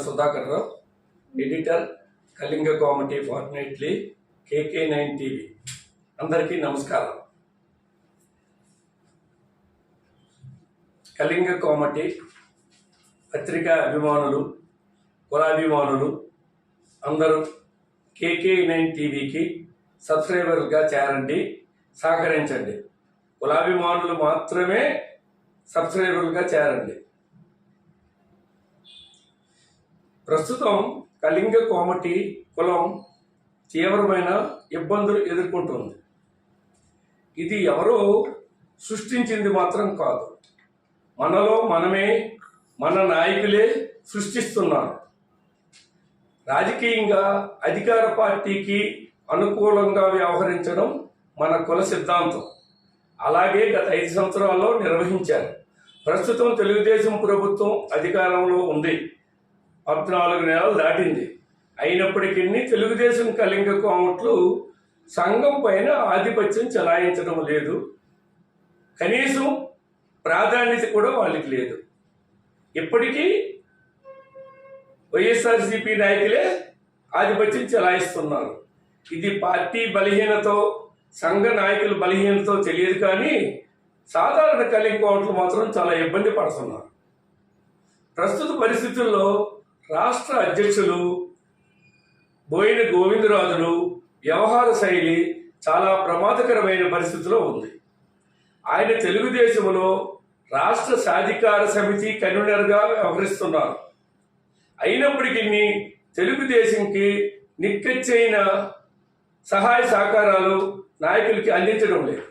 Sudhakar Rao, editor, Kalinga comedy fortnightly, KK9 TV. అందరికీ నమస్కారం. Kalinga comedy పత్రికా అభిమానులు, కులాభిమానులు అందరూ KK9 టీవీకి సబ్స్క్రైబర్గా చేరండి, సహకరించండి. కులాభిమానులు మాత్రమే సబ్స్క్రైబర్గా చేరండి. ప్రస్తుతం కళింగ కామెడీ కులం తీవ్రమైన ఇబ్బందులు ఎదుర్కొంటుంది. ఇది ఎవరో సృష్టించింది మాత్రం కాదు, మనలో మనమే, మన నాయకులే సృష్టిస్తున్నారు. రాజకీయంగా అధికార పార్టీకి అనుకూలంగా వ్యవహరించడం మన కుల సిద్ధాంతం. అలాగే గత 5 సంవత్సరాల్లో నిర్వహించారు. ప్రస్తుతం తెలుగుదేశం ప్రభుత్వం అధికారంలో ఉంది, 14 నెలలు దాటింది. అయినప్పటికీ తెలుగుదేశం కళింగ కామెట్లు సంఘం పైన ఆధిపత్యం చెలాయించడం లేదు, కనీసం ప్రాధాన్యత కూడా వాళ్ళకి లేదు. ఇప్పటికీ వైఎస్ఆర్సీపీ నాయకులే ఆధిపత్యం చెలాయిస్తున్నారు. ఇది పార్టీ బలహీనతో, సంఘ నాయకుల బలహీనతో తెలియదు, కానీ సాధారణ కళింగ కామెట్లు మాత్రం చాలా ఇబ్బంది పడుతున్నారు. ప్రస్తుత పరిస్థితుల్లో రాష్ట్ర అధ్యక్షులు బోయిన గోవిందరాజులు వ్యవహార శైలి చాలా ప్రమాదకరమైన పరిస్థితిలో ఉంది. ఆయన తెలుగుదేశంలో రాష్ట్ర సాధికార సమితి కన్వీనర్గా వ్యవహరిస్తున్నారు. అయినప్పటికీ తెలుగుదేశంకి నిక్కచ్చైన సహాయ సహకారాలు నాయకులకి అందించడం లేదు.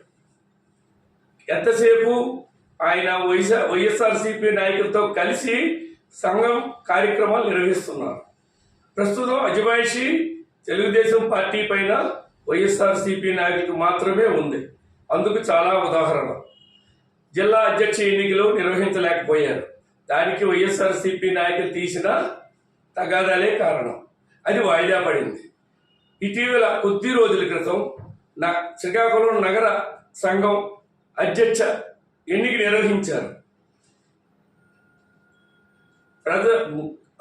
ఎంతసేపు ఆయన వైఎస్ఆర్సీపీ నాయకులతో కలిసి సంఘం కార్యక్రమాలు నిర్వహిస్తున్నారు. ప్రస్తుతం అజమాయిషి తెలుగుదేశం పార్టీ పైన వైఎస్ఆర్సీపీ నాయకులకు మాత్రమే ఉంది. అందుకు చాలా ఉదాహరణ. జిల్లా అధ్యక్ష ఎన్నికలు నిర్వహించలేకపోయారు. దానికి వైఎస్ఆర్సీపీ నాయకులు తీసిన తగాదాలే కారణం. అది వాయిదా పడింది. ఇటీవల కొద్ది రోజుల క్రితం శ్రీకాకుళం నగర సంఘం అధ్యక్ష ఎన్నిక నిర్వహించారు.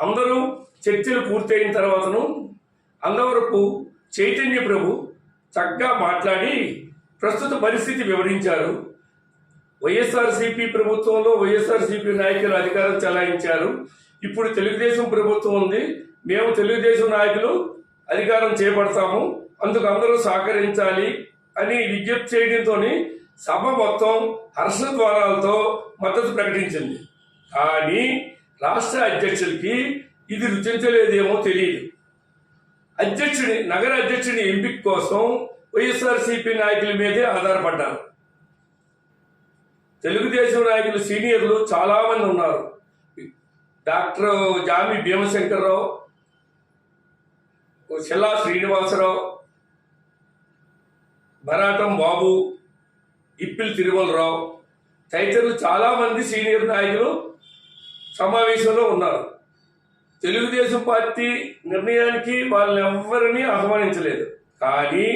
అందరూ చర్చలు పూర్తయిన తర్వాతను అందవరపు చైతన్య ప్రభు చక్కగా మాట్లాడి ప్రస్తుత పరిస్థితి వివరించారు. వైఎస్ఆర్సీపీ ప్రభుత్వంలో వైఎస్ఆర్సీపీ నాయకులు అధికారం చెలాయించారు. ఇప్పుడు తెలుగుదేశం ప్రభుత్వం ఉంది, మేము తెలుగుదేశం నాయకులు అధికారం చేపడతాము, అందుకు అందరూ సహకరించాలి అని విజ్ఞప్తి చేయడంతో సభ మొత్తం హర్షద్వారాలతో మద్దతు ప్రకటించింది. కానీ రాష్ట్ర అధ్యక్షుడికి ఇది రుచించలేదేమో తెలియదు. నగర అధ్యక్షుడి ఎంపిక కోసం వైఎస్ఆర్సీపీ నాయకుల మీదే ఆధారపడ్డారు. తెలుగుదేశం నాయకులు సీనియర్లు చాలా మంది ఉన్నారు. డాక్టర్ జామి భీమశంకర్రావు, చెల్లా శ్రీనివాసరావు, బరాటం బాబు, ఇప్పిల్ తిరుమలరావు తదితరులు చాలా మంది సీనియర్ నాయకులు సమావేశంలో ఉన్నారు. తెలుగుదేశం పార్టీ నిర్ణయానికి వాళ్ళని ఎవ్వరినీ ఆహ్వానించలేదు. కానీ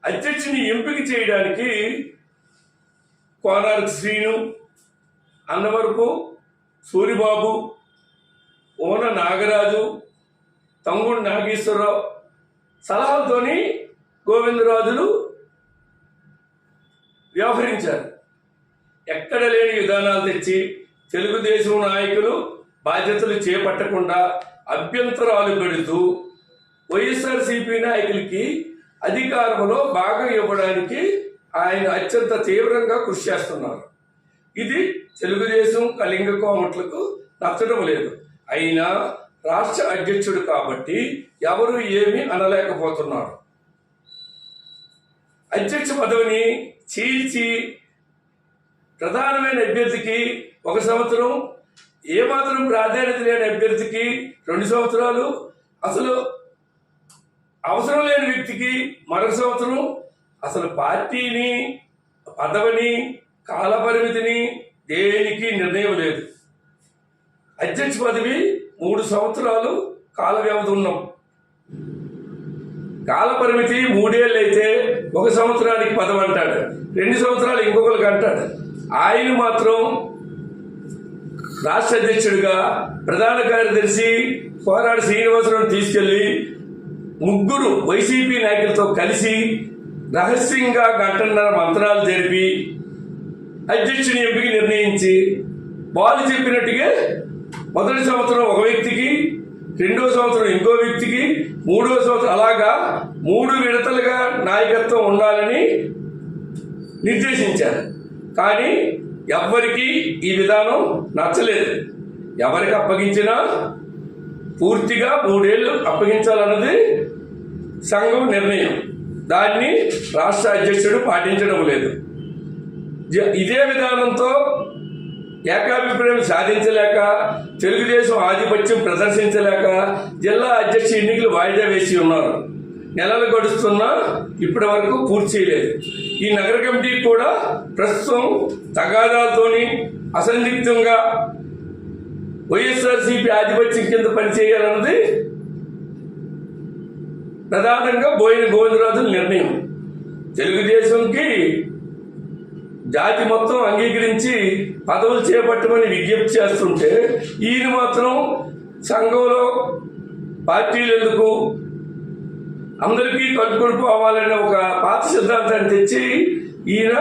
అధ్యక్షుని ఎంపిక చేయడానికి కోనార్కు శ్రీను, అన్నవరపు సూరిబాబు, ఓన నాగరాజు, తంగుడు నాగేశ్వరరావు సలహాలతోని గోవిందరాజులు వ్యవహరించారు. ఎక్కడ లేని విధానాలు తెచ్చి తెలుగుదేశం నాయకులు బాధ్యతలు చేపట్టకుండా అభ్యంతరాలు పెడుతూ వైఎస్ఆర్సీపీ నాయకులకి అధికారంలో భాగం ఇవ్వడానికి ఆయన అత్యంత తీవ్రంగా కృషి చేస్తున్నారు. ఇది తెలుగుదేశం కళింగ కామెట్లకు నచ్చడం లేదు. అయినా రాష్ట్ర అధ్యక్షుడు కాబట్టి ఎవరు ఏమీ అనలేకపోతున్నారు. అధ్యక్ష పదవిని చీల్చి ప్రధానమైన అభ్యర్థికి 1 సంవత్సరం, ఏమాత్రం ప్రాధాన్యత లేని అభ్యర్థికి 2 సంవత్సరాలు, అసలు అవసరం లేని వ్యక్తికి మరొక సంవత్సరం, అసలు పార్టీని, పదవిని, కాలపరిమితిని దేనికి నిర్ణయం లేదు. అధ్యక్ష పదవి 3 సంవత్సరాలు కాల వ్యవధి ఉన్నాం. కాల పరిమితి 3 ఏళ్ళు అయితే 1 సంవత్సరానికి పదవి అంటాడు, 2 సంవత్సరాలు ఇంకొకరికి అంటాడు. ఆయన మాత్రం రాష్ట్ర అధ్యక్షుడిగా ప్రధాన కార్యదర్శి పోరాడి శ్రీనివాసరావు తీసుకెళ్లి ముగ్గురు వైసీపీ నాయకులతో కలిసి రహస్యంగా గంటన్నర మంత్రాలు జరిపి అధ్యక్షుని ఎంపిక నిర్ణయించి వాళ్ళు చెప్పినట్టుగా మొదటి సంవత్సరం ఒక వ్యక్తికి, రెండో సంవత్సరం ఇంకో వ్యక్తికి, మూడో సంవత్సరం అలాగా 3 విడతలుగా నాయకత్వం ఉండాలని నిర్దేశించారు. కానీ ఎవ్వరికీ ఈ విధానం నచ్చలేదు. ఎవరికి అప్పగించినా పూర్తిగా 3 ఏళ్ళు అప్పగించాలన్నది సంఘం నిర్ణయం. దాన్ని రాష్ట్ర అధ్యక్షుడు పాటించడం లేదు. ఇదే విధానంతో ఏకాభిప్రాయం సాధించలేక, తెలుగుదేశం ఆధిపత్యం ప్రదర్శించలేక జిల్లా అధ్యక్ష ఎన్నికలు వాయిదా వేసి ఉన్నారు. నెలలు గడుస్తున్నా ఇప్పటి వరకు పూర్తి చేయలేదు. ఈ నగర కమిటీ కూడా ప్రస్తుతం తగాదాలతోని అసందిగ్ధంగా వైఎస్ఆర్సీపీ ఆధిపత్యం కింద పనిచేయాలన్నది ప్రధానంగా బోయిన గోవిందరాజుల నిర్ణయం. తెలుగుదేశంకి జాతి మొత్తం అంగీకరించి పదవులు చేపట్టమని విజ్ఞప్తి చేస్తుంటే ఈయన మాత్రం సంఘంలో పార్టీలు ఎందుకు, అందరికీ కట్టుకొని పోవాలనే ఒక పాత సిద్ధాంతాన్ని తెచ్చి ఈయన